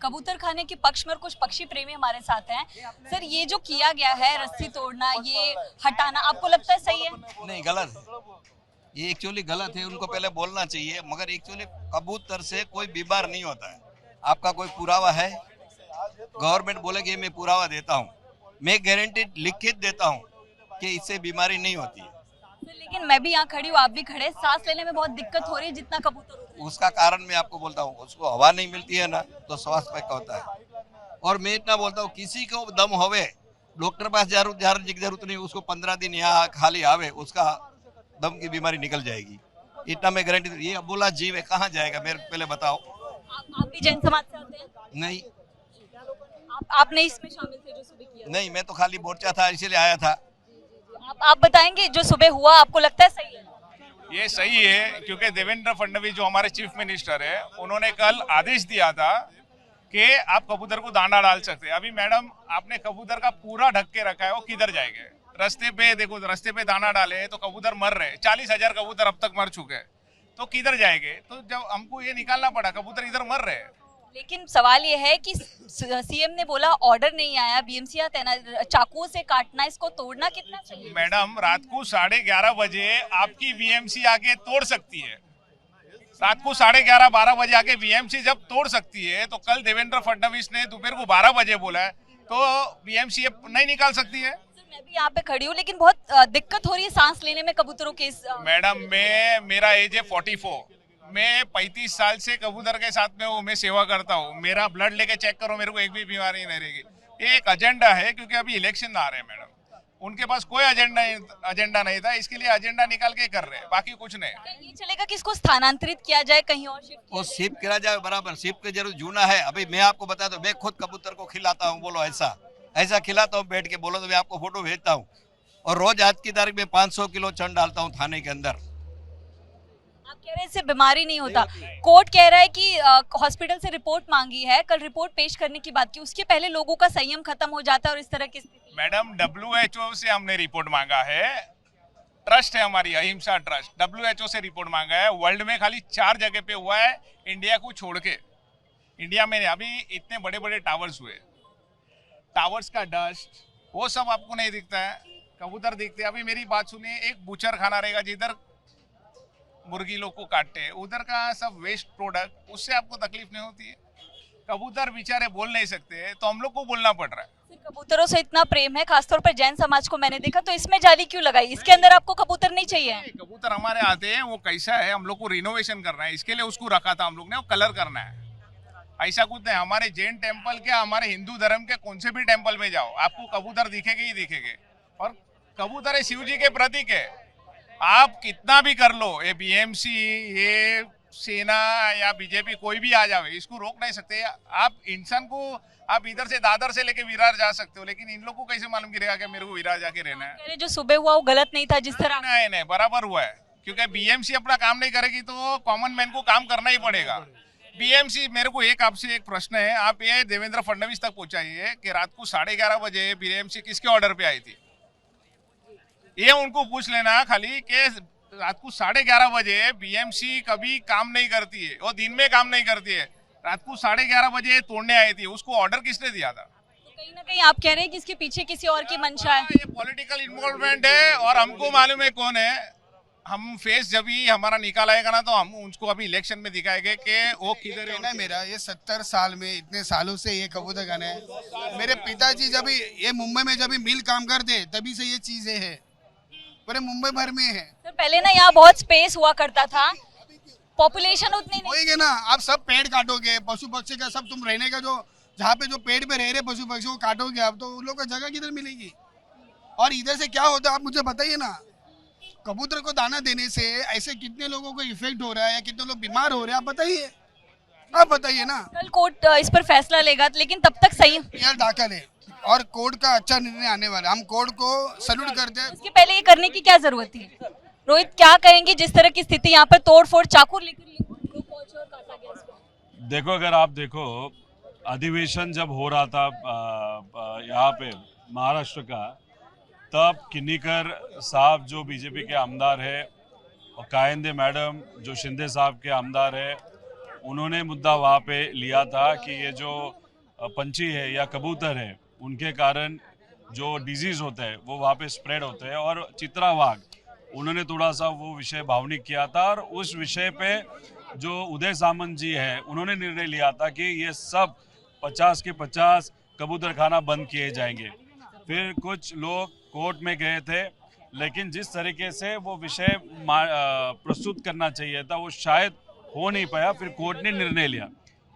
कबूतर खाने के पक्ष में और कुछ पक्षी प्रेमी हमारे साथ हैं। सर, ये जो किया गया है रस्सी तोड़ना, ये हटाना, आपको लगता है सही है? नहीं, गलत है। ये एक्चुअली गलत है, उनको पहले बोलना चाहिए। मगर एक्चुअली कबूतर से कोई बीमार नहीं होता है। आपका कोई पुरावा है? गवर्नमेंट बोलेगी मैं पुरावा देता हूँ, मैं गारंटी लिखित देता हूँ कि इससे बीमारी नहीं होती है। सर, लेकिन मैं भी यहाँ खड़ी हूँ, आप भी खड़े, सांस लेने में बहुत दिक्कत हो रही है जितना कबूतर होता है। उसका कारण मैं आपको बोलता हूँ, उसको हवा नहीं मिलती है ना, तो श्वास पैक होता है। और मैं इतना बोलता हूँ, किसी को दम होवे डॉक्टर पास जरूरत नहीं, उसको 15 दिन यहाँ खाली आवे, उसका दम की बीमारी निकल जाएगी। इतना मैं गारंटी। ये अबोला जीव है, कहाँ जाएगा मेरे पहले बताओ। आप भी जैन समाज से आते हैं? नहीं आप नहीं इसमें शामिल थे जो सुबह किया? नहीं, मैं तो खाली मोर्चा था इसीलिए आया था। आप बताएंगे जो सुबह हुआ, आपको लगता है सही है? ये सही है, क्योंकि देवेंद्र फडणवीस जो हमारे चीफ मिनिस्टर है, उन्होंने कल आदेश दिया था कि आप कबूतर को दाना डाल सकते हैं। अभी मैडम, आपने कबूतर का पूरा ढक के रखा है, वो किधर जाएंगे? रास्ते पे देखो, रास्ते पे दाना डाले तो कबूतर मर रहे, 40,000 कबूतर अब तक मर चुके हैं, तो किधर जाएंगे? तो जब हमको ये निकालना पड़ा, कबूतर इधर मर रहे हैं। लेकिन सवाल ये है कि सीएम ने बोला ऑर्डर नहीं आया, बीएमसी तैनात, चाकुओं से काटना, इसको तोड़ना कितना चाहिए? मैडम, रात को 11:30 बजे आपकी बीएमसी आके तोड़ सकती है। रात को 11:30 12 बजे आके बीएमसी जब तोड़ सकती है, तो कल देवेंद्र फडणवीस ने दोपहर को 12 बजे बोला है, तो बीएमसी नहीं निकाल सकती है। मैं भी यहाँ पे खड़ी हूँ, लेकिन बहुत दिक्कत हो रही है सांस लेने में कबूतरों के मैडम, मेरा एज है 44, मैं 35 साल से कबूतर के साथ में हूँ, मैं सेवा करता हूँ। मेरा ब्लड लेके चेक करो, मेरे को एक भी बीमारी नहीं रहेगी। ये एक एजेंडा है, क्योंकि अभी इलेक्शन आ रहे हैं मैडम, उनके पास कोई एजेंडा नहीं था, इसके लिए एजेंडा निकाल के कर रहे हैं, बाकी कुछ नहीं। ये चलेगा कि इसको स्थानांतरित किया जाए, कहीं और वो शिफ्ट किया जाए, बराबर शिफ्ट की जरूर जूना है। अभी मैं आपको बता दूं, मैं खुद कबूतर को खिलाता हूँ, बोलो ऐसा खिलाता हूँ बैठ के, बोलो तो मैं आपको फोटो भेजता हूँ। और रोज आज की तारीख में 500 किलो चंड डालता हूँ थाने के अंदर। आप कह रहे हैं इससे बीमारी नहीं होता। कोर्ट कह रहा है कि हॉस्पिटल से रिपोर्ट मांगी है, कल रिपोर्ट पेश करने की बात की, उसके पहले लोगों का संयम खत्म हो जाता है और इस तरह की स्थिति। मैडम, WHO से हमने रिपोर्ट मांगा है, ट्रस्ट है हमारी अहिंसा ट्रस्ट, WHO से रिपोर्ट मांगा है। वर्ल्ड में खाली 4 जगह पे हुआ है, इंडिया को छोड़ के। इंडिया में अभी इतने बड़े बड़े टावर्स हुए, टावर्स का डस्ट वो सब आपको नहीं दिखता है, कबूतर दिखते हैं। अभी मेरी बात सुनिए, एक बूचर खाना रहेगा जिधर मुर्गी लोग को काटते हैं, उधर का सब वेस्ट प्रोडक्ट, उससे आपको तकलीफ नहीं होती है? कबूतर बेचारे बोल नहीं सकते, तो हम लोग को बोलना पड़ रहा है। कबूतरों से इतना प्रेम है, खासतौर पर जैन समाज को मैंने देखा, तो इसमें जाली क्यों लगाई? इसके अंदर आपको कबूतर नहीं चाहिए? कबूतर हमारे आते हैं, वो कैसा है, हम लोग को रिनोवेशन करना है, इसके लिए उसको रखा था हम लोग ने, वो कलर करना है। ऐसा कुछ नहीं, हमारे जैन टेम्पल के, हमारे हिंदू धर्म के कौन से भी टेम्पल में जाओ, आपको कबूतर दिखेंगे ही दिखेंगे। और कबूतर है शिव जी के प्रतीक है। आप कितना भी कर लो, ये बीएमसी, ये सेना या बीजेपी कोई भी आ जावे, इसको रोक नहीं सकते। आप इंसान को, आप इधर से दादर से लेके विरार जा सकते हो, लेकिन इन लोग को कैसे मालूम गिरेगा कि मेरे को विरार जाके रहना है? जो सुबह हुआ वो गलत नहीं था जिस तरह? नहीं, बराबर हुआ है, क्योंकि बीएमसी अपना काम नहीं करेगी तो कॉमन मैन को काम करना ही पड़ेगा। बीएमसी, मेरे को आपसे एक प्रश्न है, आप ये देवेंद्र फडणवीस तक पहुंचाइए कि रात को 11:30 बजे बीएमसी किसके ऑर्डर पे आई थी, ये उनको पूछ लेना खाली कि रात को 11:30 बजे बीएमसी कभी काम नहीं करती है, वो दिन में काम नहीं करती है, रात को 11:30 बजे तोड़ने आई थी, उसको ऑर्डर किसने दिया था? तो कहीं ना कहीं आप कह रहे हैं कि इसके पीछे किसी और की मंशा है? ये पॉलिटिकल इन्वॉल्वमेंट है, और हमको मालूम है कौन है। हम फेस जब भी हमारा निकाल आएगा ना, तो हम उसको अभी इलेक्शन में दिखाएंगे कि वो किधर है। मेरा ये 70 साल में, इतने सालों से ये कबूतर खाना है। मेरे पिताजी जब ये मुंबई में जब मिल काम करते, तभी से ये चीजें है, पूरे मुंबई भर में है। तो पहले ना यहाँ बहुत स्पेस हुआ करता था, पॉपुलेशन उतनी नहीं होएगा ना, आप सब पेड़ काटोगे, पशु पक्षी का सब, तुम रहने का जो जहाँ पे जो पेड़ पे रह रहे पशु पक्षी को काटोगे आप, तो उन लोग को जगह किधर मिलेगी? और इधर से क्या होता है आप मुझे बताइए ना। कबूतर को दाना देने से ऐसे कितने लोगों को इफेक्ट हो रहा है, या कितने लोग बीमार हो रहे हैं, आप बताइए ना। कल कोर्ट इस पर फैसला लेगा, लेकिन तब तक सही यार दाखिल है, और कोर्ट का अच्छा निर्णय आने वाला, हम कोर्ट को सैल्यूट करते हैं। उसके पहले ये करने की क्या जरूरत थी? रोहित, क्या कहेंगे जिस तरह की स्थिति यहाँ पर तोड़फोड़, चाकू लेकर लोग पहुंचे और काटा गया इसको? देखो, अगर आप देखो, अधिवेशन जब हो रहा था यहाँ पे महाराष्ट्र का, तब किन्नीकर साहब जो बीजेपी के आमदार है, और कायंदे मैडम जो शिंदे साहब के आमदार है, उन्होंने मुद्दा वहाँ पे लिया था कि ये जो पंछी है या कबूतर है उनके कारण जो डिजीज होते हैं वो वहाँ पे स्प्रेड होते हैं, और चित्रा वाघ उन्होंने थोड़ा सा वो विषय भावनिक किया था, और उस विषय पे जो उदय सामंत जी है उन्होंने निर्णय लिया था कि ये सब 50 के 50 कबूतर खाना बंद किए जाएंगे। फिर कुछ लोग कोर्ट में गए थे, लेकिन जिस तरीके से वो विषय प्रस्तुत करना चाहिए था वो शायद हो नहीं पाया। फिर कोर्ट ने निर्णय लिया।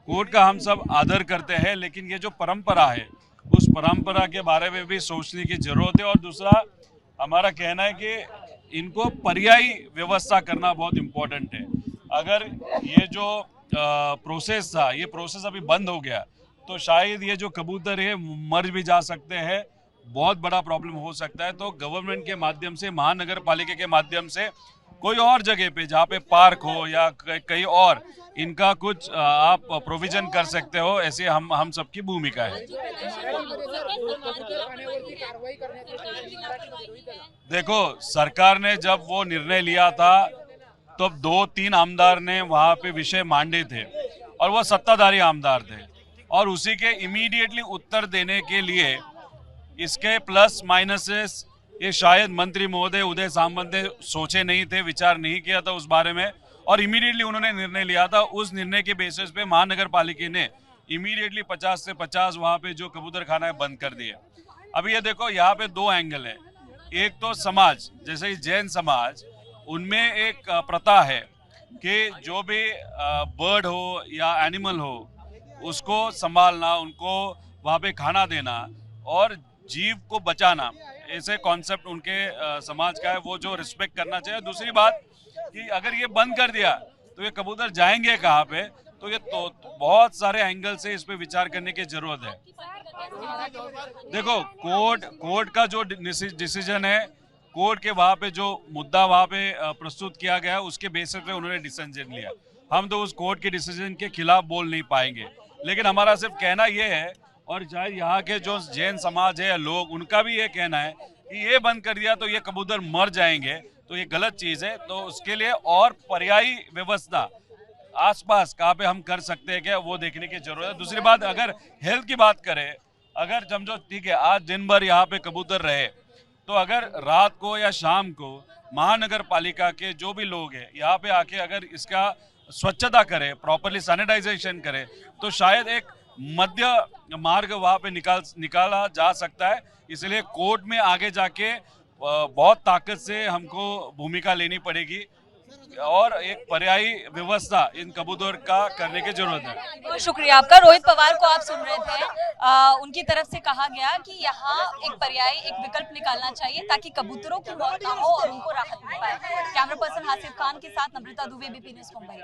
कोर्ट का हम सब आदर करते हैं, लेकिन ये जो परंपरा है उस परंपरा के बारे में भी सोचने की जरूरत है। और दूसरा हमारा कहना है कि इनको पर्यायी व्यवस्था करना बहुत इम्पोर्टेंट है। अगर ये जो प्रोसेस था, ये प्रोसेस अभी बंद हो गया तो शायद ये जो कबूतर है मर भी जा सकते हैं, बहुत बड़ा प्रॉब्लम हो सकता है। तो गवर्नमेंट के माध्यम से, महानगर पालिका के माध्यम से कोई और जगह पे जहाँ पे पार्क हो या कहीं और इनका कुछ आप प्रोविजन कर सकते हो, ऐसे हम सबकी भूमिका है। देखो, सरकार ने जब वो निर्णय लिया था तब 2-3 आमदार ने वहाँ पे विषय मांडे थे, और वो सत्ताधारी आमदार थे, और उसी के इमीडिएटली उत्तर देने के लिए इसके प्लस माइनसेस ये शायद मंत्री महोदय उदय सामंत ने सोचे नहीं थे, विचार नहीं किया था उस बारे में, और इमीडिएटली उन्होंने निर्णय लिया था। उस निर्णय के बेसिस पे महानगर पालिका ने इमीडिएटली 50 से 50 वहाँ पे जो कबूतर खाना है बंद कर दिए। अभी ये देखो, यहाँ पे 2 एंगल है। एक तो समाज, जैसे ही जैन समाज, उनमें एक प्रथा है कि जो भी बर्ड हो या एनिमल हो उसको संभालना, उनको वहाँ पे खाना देना और जीव को बचाना, ऐसे कॉन्सेप्ट उनके समाज का है, वो जो रिस्पेक्ट करना चाहिए। दूसरी बात कि अगर ये बंद कर दिया तो ये कबूतर जाएंगे कहाँ पे, तो ये तो बहुत सारे एंगल से इस पे विचार करने की जरूरत है। देखो, कोर्ट का जो डिसीजन है, कोर्ट के वहाँ पे जो मुद्दा वहाँ पे प्रस्तुत किया गया उसके बेसिस पे उन्होंने डिसीजन लिया। हम तो उस कोर्ट के डिसीजन के खिलाफ बोल नहीं पाएंगे, लेकिन हमारा सिर्फ कहना ये है, और शायद यहाँ के जो जैन समाज है लोग, उनका भी ये कहना है कि ये बंद कर दिया तो ये कबूतर मर जाएंगे, तो ये गलत चीज़ है। तो उसके लिए और पर्यायी व्यवस्था आसपास कहाँ पे हम कर सकते हैं क्या, वो देखने की जरूरत है। दूसरी बात, अगर हेल्थ की बात करें, अगर समझो ठीक है आज दिन भर यहाँ पे कबूतर रहे, तो अगर रात को या शाम को महानगर पालिका के जो भी लोग हैं यहाँ पे आके अगर इसका स्वच्छता करे, प्रॉपरली सैनिटाइजेशन करे, तो शायद एक मध्य मार्ग वहाँ पे निकाला जा सकता है। इसलिए कोर्ट में आगे जाके बहुत ताकत से हमको भूमिका लेनी पड़ेगी और एक पर्यायी व्यवस्था इन कबूतर का करने की जरूरत है। बहुत शुक्रिया आपका। रोहित पवार को आप सुन रहे थे, उनकी तरफ से कहा गया कि यहाँ एक पर्यायी, एक विकल्प निकालना चाहिए ताकि कबूतरों की मौत ना हो और उनको राहत मिल पाए। कैमरा पर्सन हासिफ खान के साथ Namrata Dubey, ABP news Mumbai.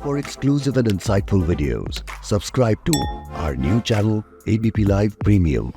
For exclusive and insightful videos, subscribe to our new channel ABP Live Premium.